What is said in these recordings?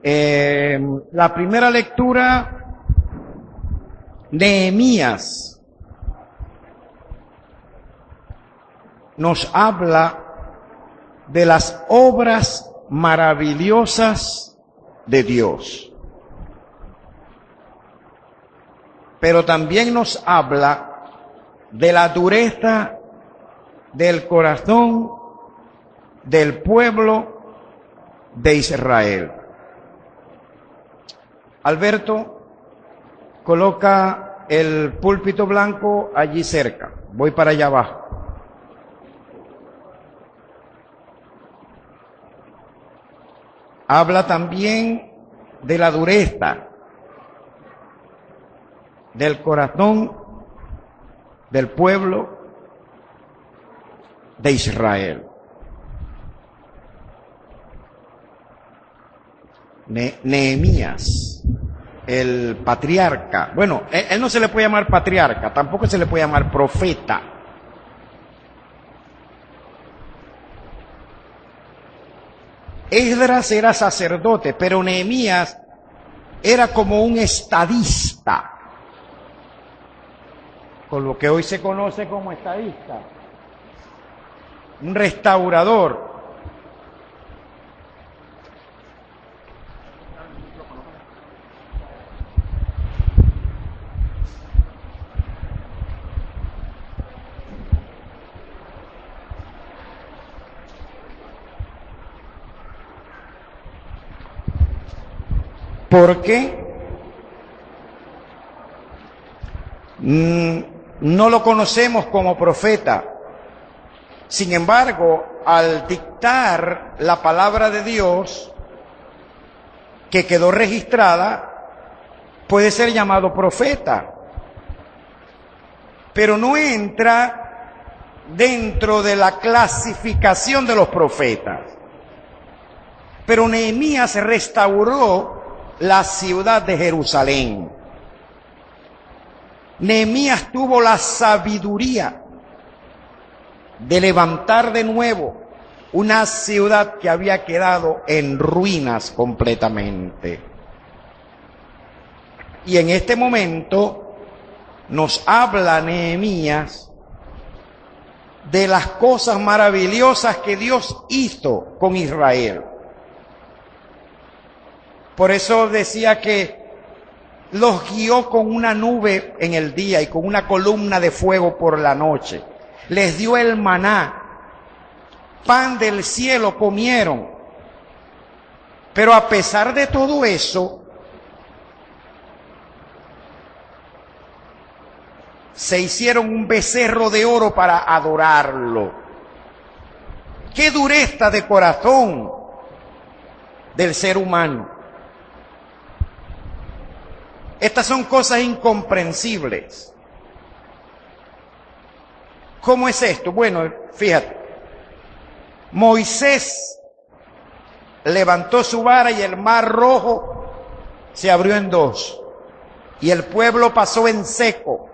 La primera lectura, Nehemías, nos habla de las obras maravillosas de Dios. Pero también nos habla de la dureza del corazón del pueblo de Israel. Alberto, coloca el púlpito blanco allí cerca. Voy para allá abajo. Habla también de la dureza del corazón del pueblo de Israel. Nehemías, el patriarca, bueno, él no se le puede llamar patriarca, tampoco se le puede llamar profeta. Esdras era sacerdote, pero Nehemías era como un estadista, con lo que hoy se conoce como estadista, un restaurador. Porque no lo conocemos como profeta. Sin embargo, al dictar la palabra de Dios, que quedó registrada, puede ser llamado profeta. Pero no entra dentro de la clasificación de los profetas. Pero Nehemías restauró la ciudad de Jerusalén. Nehemías tuvo la sabiduría de levantar de nuevo una ciudad que había quedado en ruinas completamente. Y en este momento nos habla Nehemías de las cosas maravillosas que Dios hizo con Israel. Por eso decía que los guió con una nube en el día y con una columna de fuego por la noche. Les dio el maná, pan del cielo comieron. Pero a pesar de todo eso, se hicieron un becerro de oro para adorarlo. ¡Qué dureza de corazón del ser humano! Estas son cosas incomprensibles. ¿Cómo es esto? Bueno, fíjate. Moisés levantó su vara y el mar Rojo se abrió en dos. Y el pueblo pasó en seco.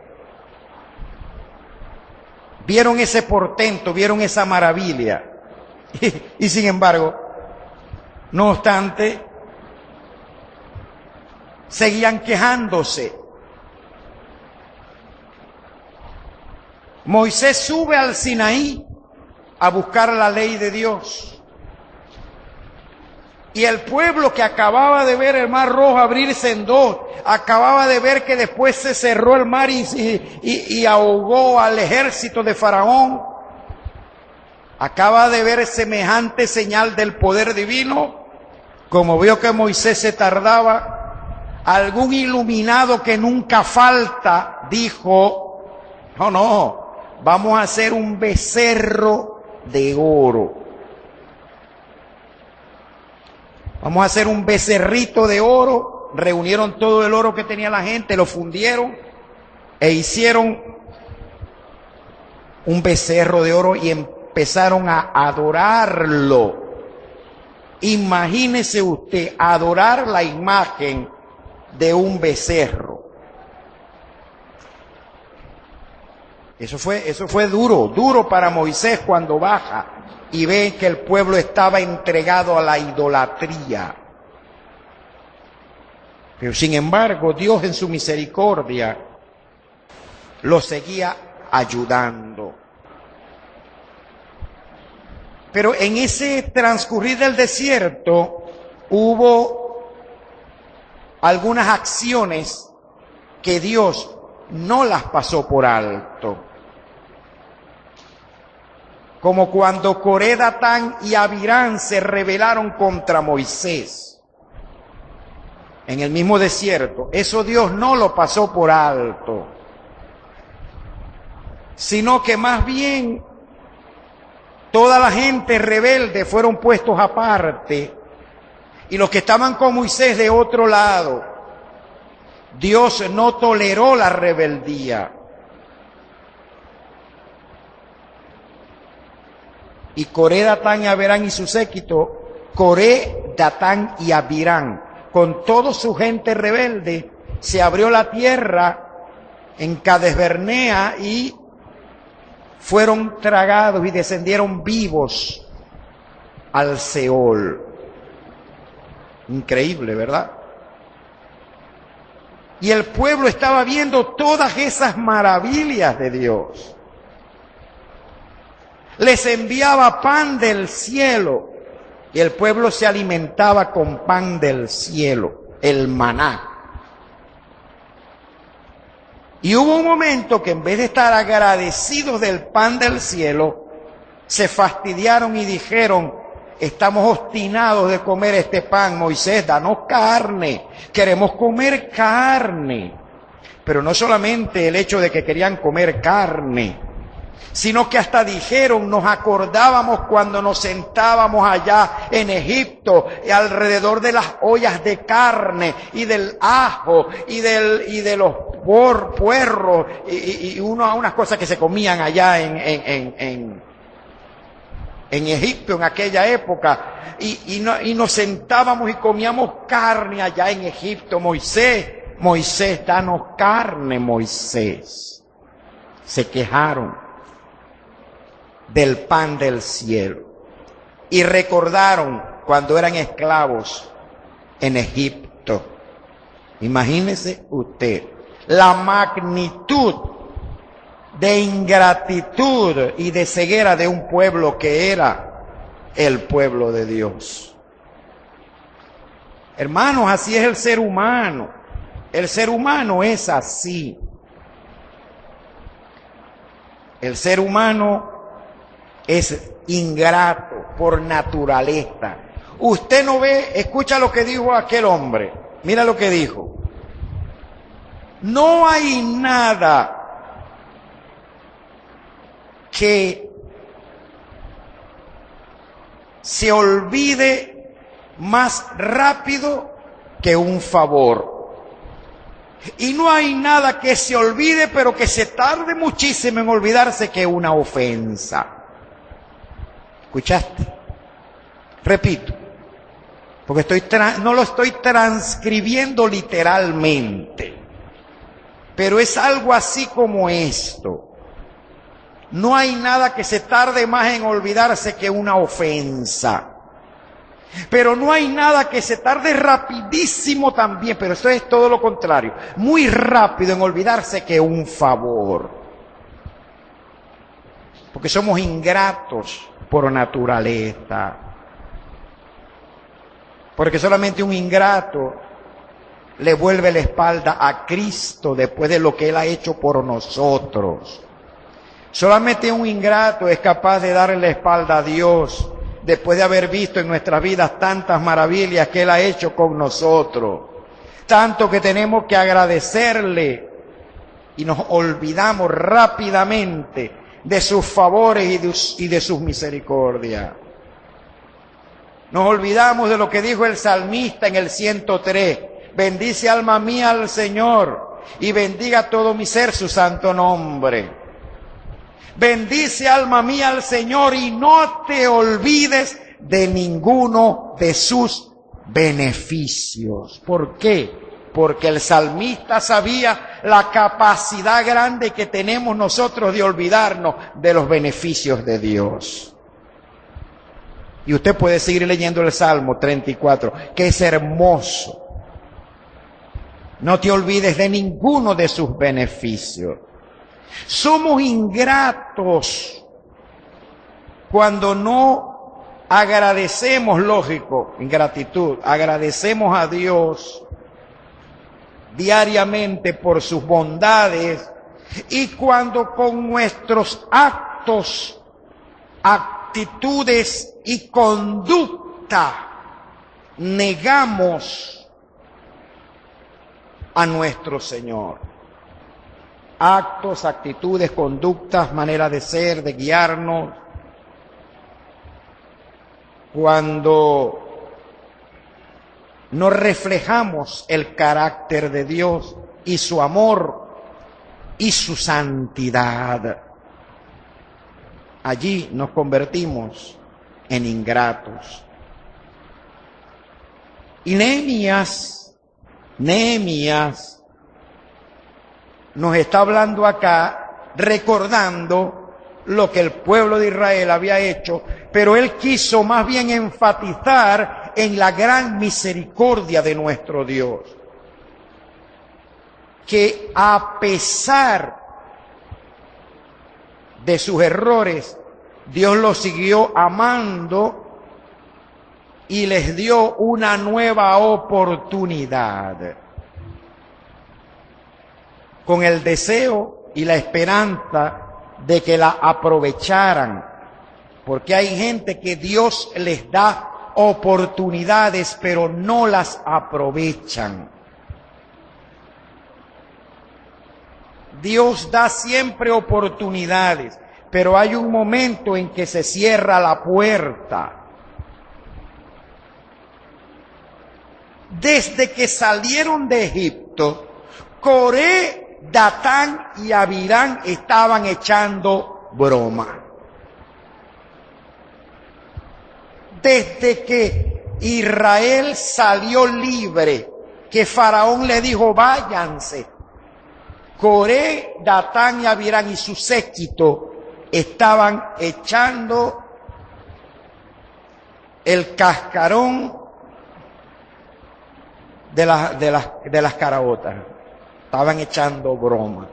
Vieron ese portento, vieron esa maravilla. Y sin embargo, no obstante, seguían quejándose. Moisés sube al Sinaí a buscar la ley de Dios. Y el pueblo que acababa de ver el mar Rojo abrirse en dos, acababa de ver que después se cerró el mar y ahogó al ejército de Faraón, acaba de ver semejante señal del poder divino. Como vio que Moisés se tardaba, algún iluminado que nunca falta dijo: no, vamos a hacer un becerro de oro. Vamos a hacer un becerrito de oro. Reunieron todo el oro que tenía la gente, lo fundieron e hicieron un becerro de oro y empezaron a adorarlo. Imagínese usted adorar la imagen de un becerro. Eso fue duro para Moisés cuando baja y ve que el pueblo estaba entregado a la idolatría. Pero sin embargo, Dios en su misericordia lo seguía ayudando. Pero en ese transcurrir del desierto hubo algunas acciones que Dios no las pasó por alto. Como cuando Coré, Datán y Abirán se rebelaron contra Moisés en el mismo desierto. Eso Dios no lo pasó por alto, sino que más bien toda la gente rebelde fueron puestos aparte y los que estaban con Moisés de otro lado. Dios no toleró la rebeldía. Y Coré, Datán y Abirán y su séquito, Coré, Datán y Abirán, con toda su gente rebelde, se abrió la tierra en Cades Barnea y fueron tragados y descendieron vivos al Seol. Increíble, ¿verdad? Y el pueblo estaba viendo todas esas maravillas de Dios. Les enviaba pan del cielo y el pueblo se alimentaba con pan del cielo, el maná. Y hubo un momento que en vez de estar agradecidos del pan del cielo, se fastidiaron y dijeron: estamos obstinados de comer este pan, Moisés, danos carne, queremos comer carne. Pero no solamente el hecho de que querían comer carne, sino que hasta dijeron: nos acordábamos cuando nos sentábamos allá en Egipto, alrededor de las ollas de carne y del ajo y de los puerros y unas cosas que se comían allá en Egipto en aquella época, y nos sentábamos y comíamos carne allá en Egipto. Moisés, danos carne, Moisés. Se quejaron del pan del cielo y recordaron cuando eran esclavos en Egipto. Imagínese usted la magnitud de ingratitud y de ceguera de un pueblo que era el pueblo de Dios. Hermanos, así es el ser humano. El ser humano es así. El ser humano es ingrato por naturaleza. Usted no ve, escucha lo que dijo aquel hombre. Mira lo que dijo. No hay nada que se olvide más rápido que un favor. Y no hay nada que se olvide, pero que se tarde muchísimo en olvidarse, que una ofensa. ¿Escuchaste? Repito, porque no lo estoy transcribiendo literalmente, pero es algo así como esto. No hay nada que se tarde más en olvidarse que una ofensa. Pero no hay nada que se tarde rapidísimo también, pero eso es todo lo contrario, muy rápido en olvidarse que un favor. Porque somos ingratos por naturaleza. Porque solamente un ingrato le vuelve la espalda a Cristo después de lo que Él ha hecho por nosotros. Solamente un ingrato es capaz de darle la espalda a Dios después de haber visto en nuestras vidas tantas maravillas que Él ha hecho con nosotros. Tanto que tenemos que agradecerle y nos olvidamos rápidamente de sus favores y de sus misericordias. Nos olvidamos de lo que dijo el salmista en el 103. Bendice alma mía al Señor y bendiga todo mi ser su santo nombre. Bendice alma mía al Señor y no te olvides de ninguno de sus beneficios. ¿Por qué? Porque el salmista sabía la capacidad grande que tenemos nosotros de olvidarnos de los beneficios de Dios. Y usted puede seguir leyendo el Salmo 34, que es hermoso. No te olvides de ninguno de sus beneficios. Somos ingratos cuando no agradecemos, lógico, ingratitud, agradecemos a Dios diariamente por sus bondades, y cuando con nuestros actos, actitudes y conducta negamos a nuestro Señor. Actos, actitudes, conductas, manera de ser, de guiarnos. Cuando no reflejamos el carácter de Dios y su amor y su santidad, allí nos convertimos en ingratos. Y Nehemías nos está hablando acá, recordando lo que el pueblo de Israel había hecho, pero él quiso más bien enfatizar en la gran misericordia de nuestro Dios, que a pesar de sus errores, Dios los siguió amando y les dio una nueva oportunidad, con el deseo y la esperanza de que la aprovecharan, porque hay gente que Dios les da oportunidades, pero no las aprovechan. Dios da siempre oportunidades, pero hay un momento en que se cierra la puerta. Desde que salieron de Egipto, Coré, Datán y Abirán estaban echando broma. Desde que Israel salió libre, que Faraón le dijo váyanse, Coré, Datán y Abirán y su séquito estaban echando el cascarón de las caraotas. Estaban echando broma.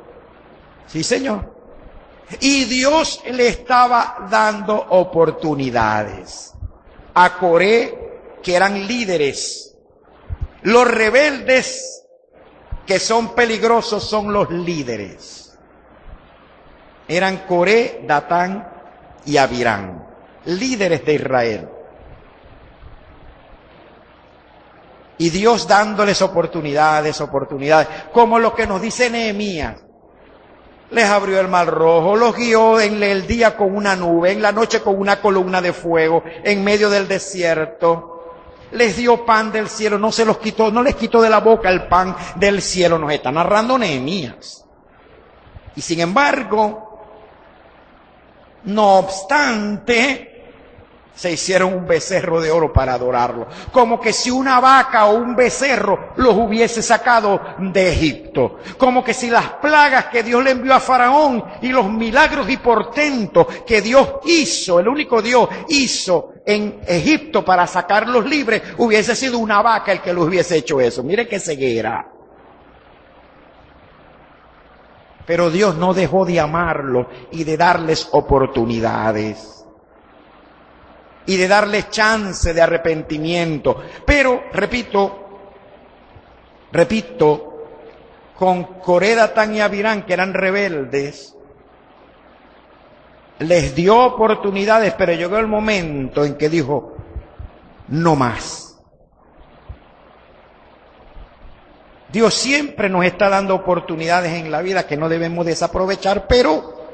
Sí, Señor. Y Dios le estaba dando oportunidades a Coré, que eran líderes. Los rebeldes que son peligrosos son los líderes. Eran Coré, Datán y Abirán, líderes de Israel. Y Dios dándoles oportunidades, como lo que nos dice Nehemías. Les abrió el mar rojo, los guió en el día con una nube, en la noche con una columna de fuego, en medio del desierto. Les dio pan del cielo, no se los quitó, no les quitó de la boca el pan del cielo. Nos está narrando Nehemías. Y sin embargo, no obstante, se hicieron un becerro de oro para adorarlo. Como que si una vaca o un becerro los hubiese sacado de Egipto. Como que si las plagas que Dios le envió a Faraón y los milagros y portentos que Dios hizo, el único Dios hizo en Egipto para sacarlos libres, hubiese sido una vaca el que los hubiese hecho eso. Mire qué ceguera. Pero Dios no dejó de amarlos y de darles oportunidades y de darles chance de arrepentimiento. Pero, repito, con Coré, Datán y Abirán, que eran rebeldes, les dio oportunidades, pero llegó el momento en que dijo, no más. Dios siempre nos está dando oportunidades en la vida que no debemos desaprovechar, pero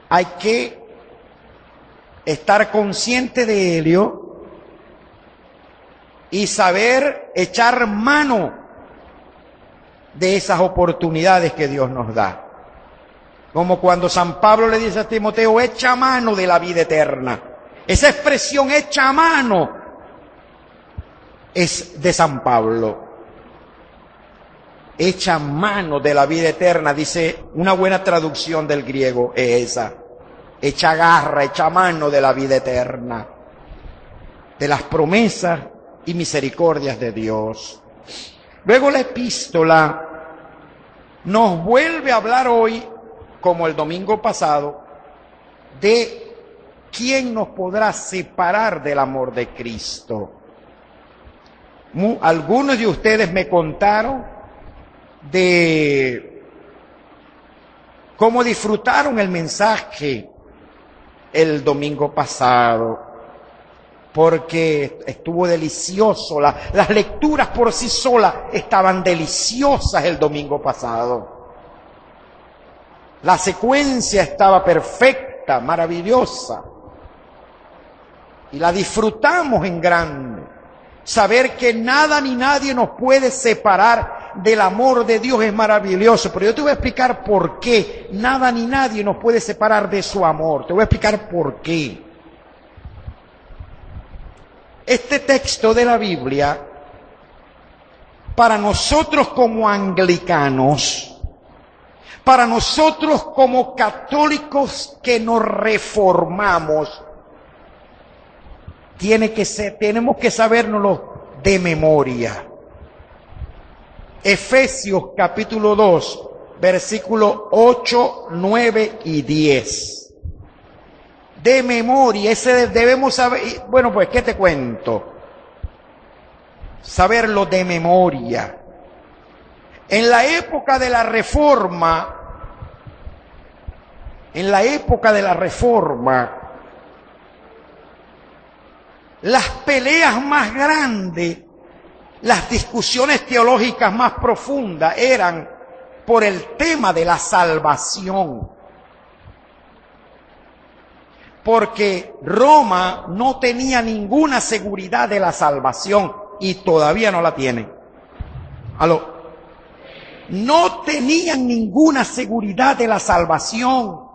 hay que estar consciente de ello y saber echar mano de esas oportunidades que Dios nos da. Como cuando San Pablo le dice a Timoteo, echa mano de la vida eterna. Esa expresión, echa mano, es de San Pablo. Echa mano de la vida eterna, dice una buena traducción del griego, es esa. Echa garra, echa mano de la vida eterna, de las promesas y misericordias de Dios. Luego la epístola nos vuelve a hablar hoy, como el domingo pasado, de quién nos podrá separar del amor de Cristo. Algunos de ustedes me contaron de cómo disfrutaron el mensaje el domingo pasado, porque estuvo delicioso. Las lecturas por sí solas estaban deliciosas el domingo pasado. La secuencia estaba perfecta, maravillosa. Y la disfrutamos en grande. Saber que nada ni nadie nos puede separar del amor de Dios es maravilloso. Pero yo te voy a explicar por qué nada ni nadie nos puede separar de su amor. Te voy a explicar por qué. Este texto de la Biblia, para nosotros como anglicanos, para nosotros como católicos que nos reformamos, tenemos que sabérnoslo de memoria. Efesios capítulo 2, versículos 8, 9 y 10. De memoria, ese debemos saber. Bueno, pues, ¿qué te cuento? Saberlo de memoria. En la época de la Reforma, las peleas más grandes, las discusiones teológicas más profundas eran por el tema de la salvación. Porque Roma no tenía ninguna seguridad de la salvación y todavía no la tiene. No tenían ninguna seguridad de la salvación.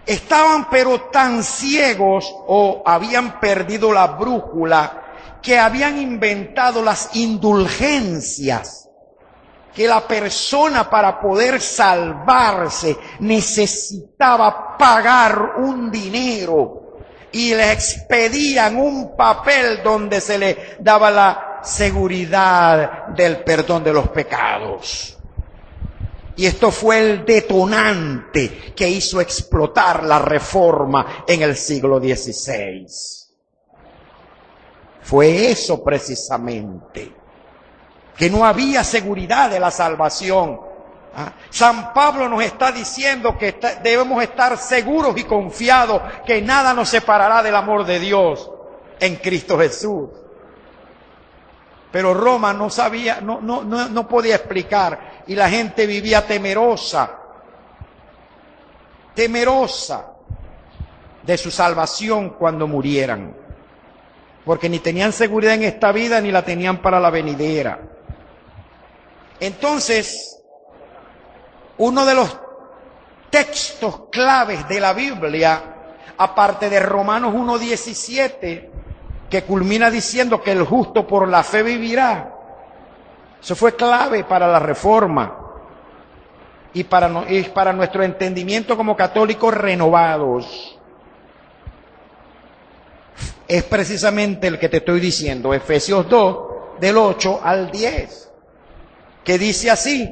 Estaban pero tan ciegos o habían perdido la brújula que habían inventado las indulgencias. Que la persona para poder salvarse necesitaba pagar un dinero y le expedían un papel donde se le daba la seguridad del perdón de los pecados. Y esto fue el detonante que hizo explotar la Reforma en el siglo XVI. Fue eso precisamente. Que no había seguridad de la salvación. San Pablo nos está diciendo que debemos estar seguros y confiados que nada nos separará del amor de Dios en Cristo Jesús. Pero Roma no sabía, no podía explicar y la gente vivía temerosa de su salvación cuando murieran. Porque ni tenían seguridad en esta vida ni la tenían para la venidera. Entonces, uno de los textos claves de la Biblia, aparte de Romanos 1:17, que culmina diciendo que el justo por la fe vivirá, eso fue clave para la Reforma y para nuestro entendimiento como católicos renovados. Es precisamente el que te estoy diciendo, Efesios 2, del 8 al 10. Que dice así,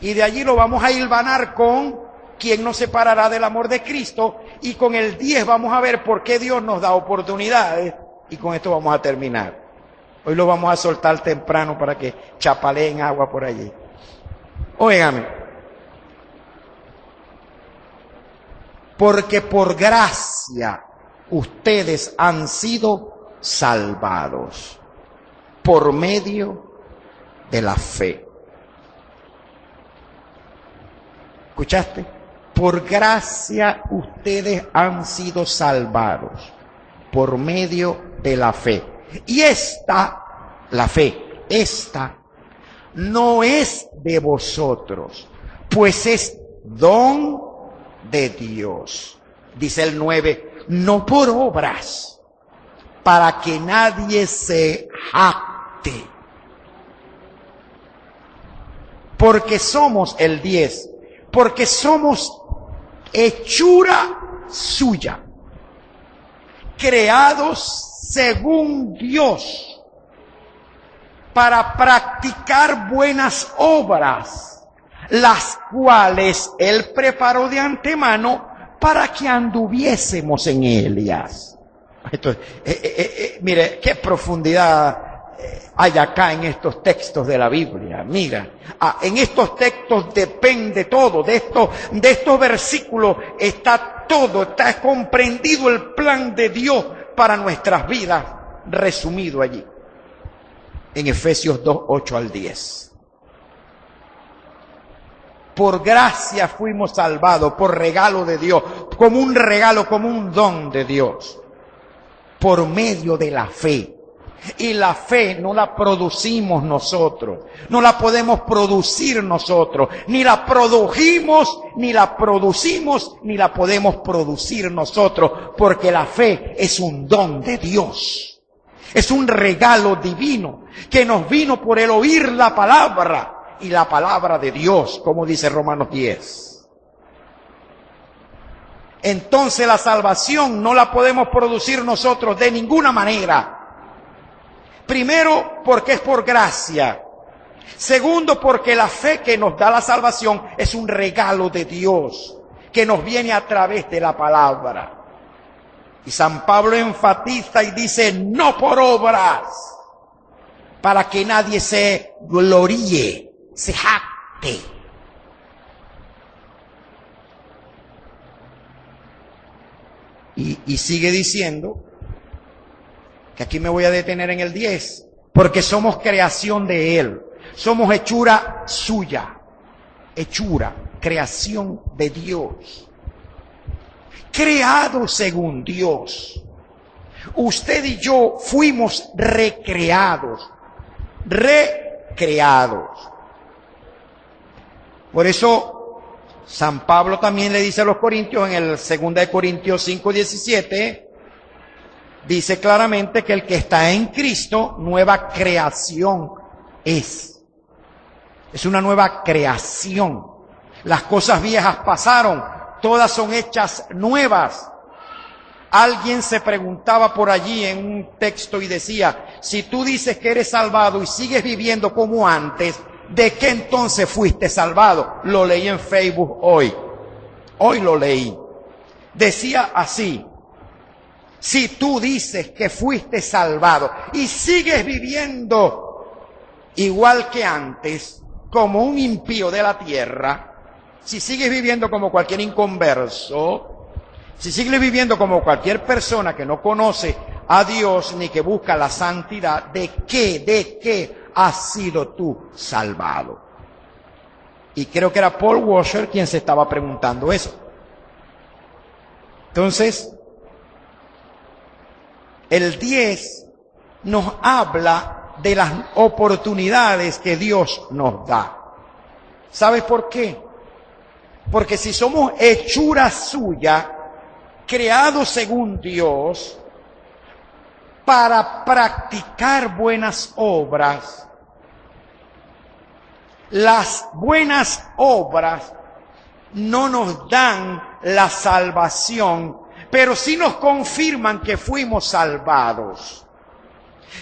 y de allí lo vamos a hilvanar con quién nos separará del amor de Cristo, y con el 10 vamos a ver por qué Dios nos da oportunidades, y con esto vamos a terminar. Hoy lo vamos a soltar temprano para que chapaleen agua por allí. Óigame, porque por gracia ustedes han sido salvados por medio de la fe. ¿Escuchaste? Por gracia ustedes han sido salvados por medio de la fe. Y la fe, no es de vosotros, pues es don de Dios. Dice el 9, no por obras, para que nadie se jacte. Porque somos el 10. Porque somos hechura suya, creados según Dios, para practicar buenas obras, las cuales Él preparó de antemano para que anduviésemos en ellas. Entonces, mire, qué profundidad hay acá en estos textos de la Biblia. Mira, en estos textos depende todo, de estos versículos está todo, está comprendido el plan de Dios para nuestras vidas, resumido allí, en Efesios 2, 8 al 10. Por gracia fuimos salvados, por regalo de Dios, como un regalo, como un don de Dios, por medio de la fe. Y la fe no la producimos nosotros, no la podemos producir nosotros, ni la produjimos, ni la producimos, ni la podemos producir nosotros, porque la fe es un don de Dios, es un regalo divino que nos vino por el oír la palabra y la palabra de Dios, como dice Romanos 10. Entonces la salvación no la podemos producir nosotros de ninguna manera. Primero, porque es por gracia. Segundo, porque la fe que nos da la salvación es un regalo de Dios, que nos viene a través de la palabra. Y San Pablo enfatiza y dice, no por obras, para que nadie se gloríe, se jacte. Y sigue diciendo, que aquí me voy a detener en el 10, porque somos creación de Él, somos hechura suya, hechura, creación de Dios, creados según Dios. Usted y yo fuimos recreados. Por eso San Pablo también le dice a los corintios en el 2 Corintios 5:17, dice claramente que el que está en Cristo, nueva creación es. Es una nueva creación. Las cosas viejas pasaron, todas son hechas nuevas. Alguien se preguntaba por allí en un texto y decía, si tú dices que eres salvado y sigues viviendo como antes, ¿de qué entonces fuiste salvado? Lo leí en Facebook hoy lo leí. Decía así, si tú dices que fuiste salvado y sigues viviendo igual que antes, como un impío de la tierra, si sigues viviendo como cualquier inconverso, si sigues viviendo como cualquier persona que no conoce a Dios ni que busca la santidad, ¿de qué has sido tú salvado? Y creo que era Paul Washer quien se estaba preguntando eso. Entonces, el 10 nos habla de las oportunidades que Dios nos da. ¿Sabes por qué? Porque si somos hechura suya, creados según Dios, para practicar buenas obras, las buenas obras no nos dan la salvación, pero sí nos confirman que fuimos salvados.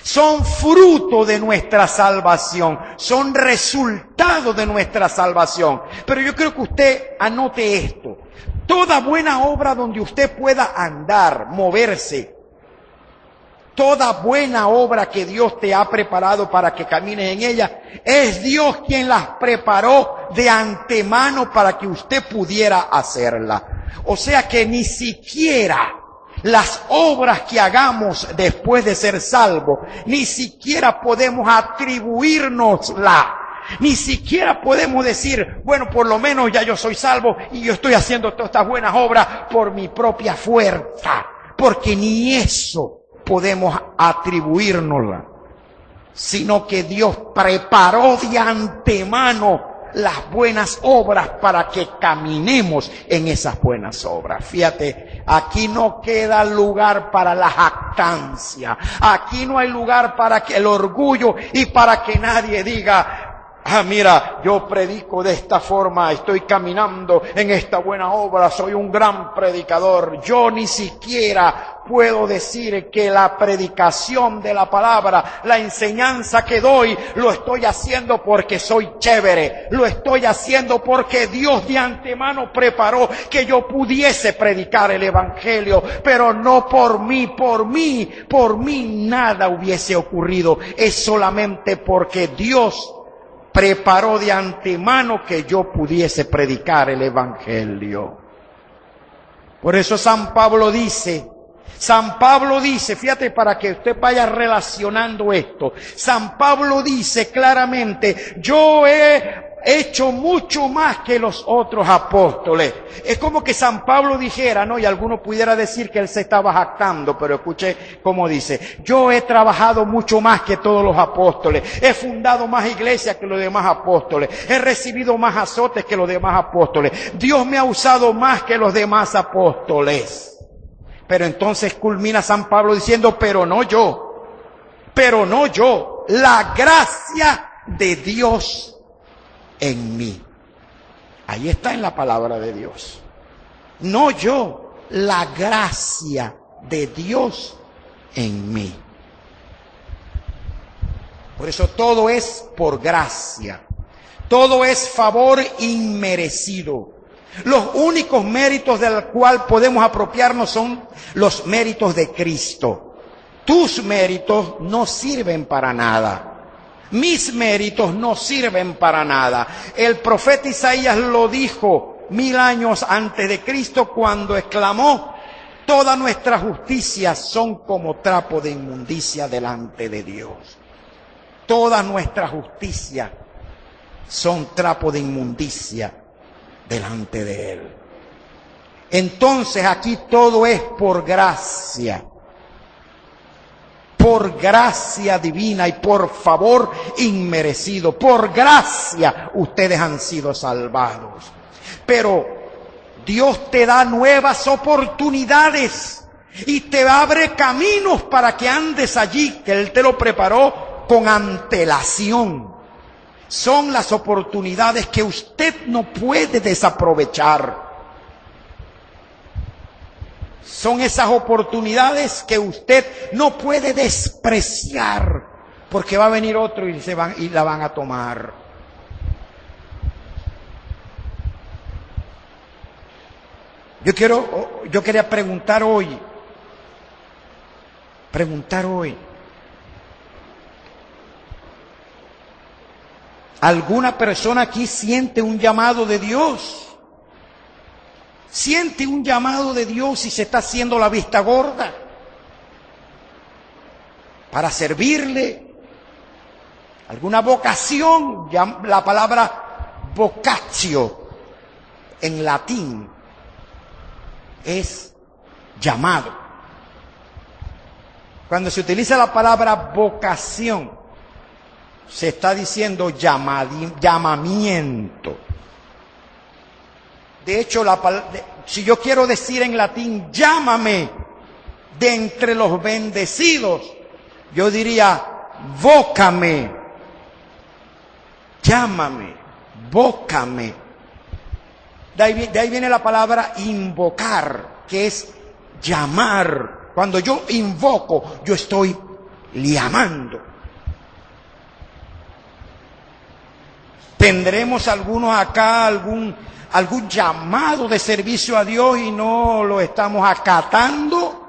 Son fruto de nuestra salvación, son resultado de nuestra salvación. Pero yo creo que usted anote esto. Toda buena obra donde usted pueda andar, moverse, toda buena obra que Dios te ha preparado para que camines en ella, es Dios quien las preparó de antemano para que usted pudiera hacerla. O sea que ni siquiera las obras que hagamos después de ser salvos, ni siquiera podemos atribuírnosla. Ni siquiera podemos decir, bueno, por lo menos ya yo soy salvo y yo estoy haciendo todas estas buenas obras por mi propia fuerza. Porque ni eso podemos atribuírnosla, sino que Dios preparó de antemano las buenas obras para que caminemos en esas buenas obras. Fíjate, aquí no queda lugar para la jactancia, aquí no hay lugar para que el orgullo y para que nadie diga, Mira, yo predico de esta forma, estoy caminando en esta buena obra, soy un gran predicador. Yo ni siquiera puedo decir que la predicación de la palabra, la enseñanza que doy, lo estoy haciendo porque soy chévere. Lo estoy haciendo porque Dios de antemano preparó que yo pudiese predicar el evangelio, pero no por mí nada hubiese ocurrido. Es solamente porque Dios preparó de antemano que yo pudiese predicar el evangelio. Por eso San Pablo dice, fíjate para que usted vaya relacionando esto. San Pablo dice claramente, yo he hecho mucho más que los otros apóstoles. Es como que San Pablo dijera, ¿no? Y alguno pudiera decir que él se estaba jactando, pero escuche cómo dice, yo he trabajado mucho más que todos los apóstoles, he fundado más iglesias que los demás apóstoles, he recibido más azotes que los demás apóstoles, Dios me ha usado más que los demás apóstoles. Pero entonces culmina San Pablo diciendo, pero no yo, la gracia de Dios en mí. Ahí está en la palabra de Dios. No yo, la gracia de Dios en mí. Por eso todo es por gracia. Todo es favor inmerecido. Los únicos méritos del cual podemos apropiarnos son los méritos de Cristo. Tus méritos no sirven para nada. Mis méritos no sirven para nada. El profeta Isaías lo dijo 1000 años antes de Cristo cuando exclamó, todas nuestras justicias son como trapo de inmundicia delante de Dios. Todas nuestras justicias son trapo de inmundicia delante de Él. Entonces aquí todo es por gracia divina y por favor inmerecido. Por gracia ustedes han sido salvados. Pero Dios te da nuevas oportunidades y te abre caminos para que andes allí, que Él te lo preparó con antelación. Son las oportunidades que usted no puede desaprovechar. Son esas oportunidades que usted no puede despreciar, porque va a venir otro y la van a tomar. Yo quería preguntar hoy. ¿Alguna persona aquí siente un llamado de Dios? ¿Siente un llamado de Dios y se está haciendo la vista gorda para servirle? ¿Alguna vocación? La palabra vocatio en latín es llamado. Cuando se utiliza la palabra vocación, se está diciendo llamamiento. De hecho, si yo quiero decir en latín, llámame de entre los bendecidos, yo diría, vocame, llámame, vocame. De ahí viene la palabra invocar, que es llamar. Cuando yo invoco, yo estoy llamando. ¿Tendremos algunos acá algún llamado de servicio a Dios y no lo estamos acatando?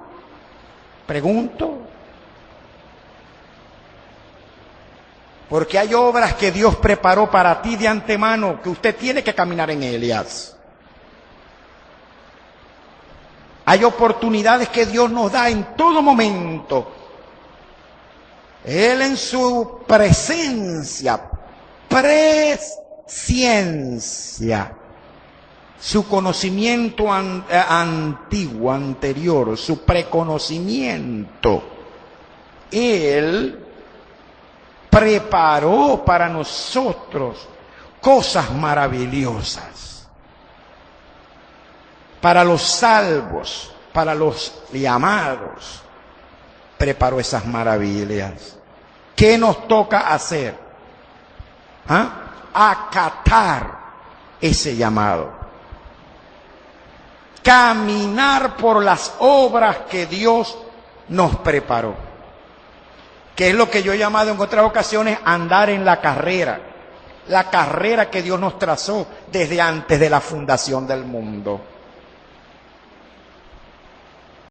Pregunto. Porque hay obras que Dios preparó para ti de antemano, que usted tiene que caminar en ellas. Hay oportunidades que Dios nos da en todo momento. Él en su presencia, presciencia, su conocimiento antiguo, anterior, su preconocimiento, Él preparó para nosotros cosas maravillosas. Para los salvos, para los llamados, preparó esas maravillas. ¿Qué nos toca hacer? acatar ese llamado. Caminar por las obras que Dios nos preparó. Que es lo que yo he llamado en otras ocasiones andar en la carrera que Dios nos trazó desde antes de la fundación del mundo.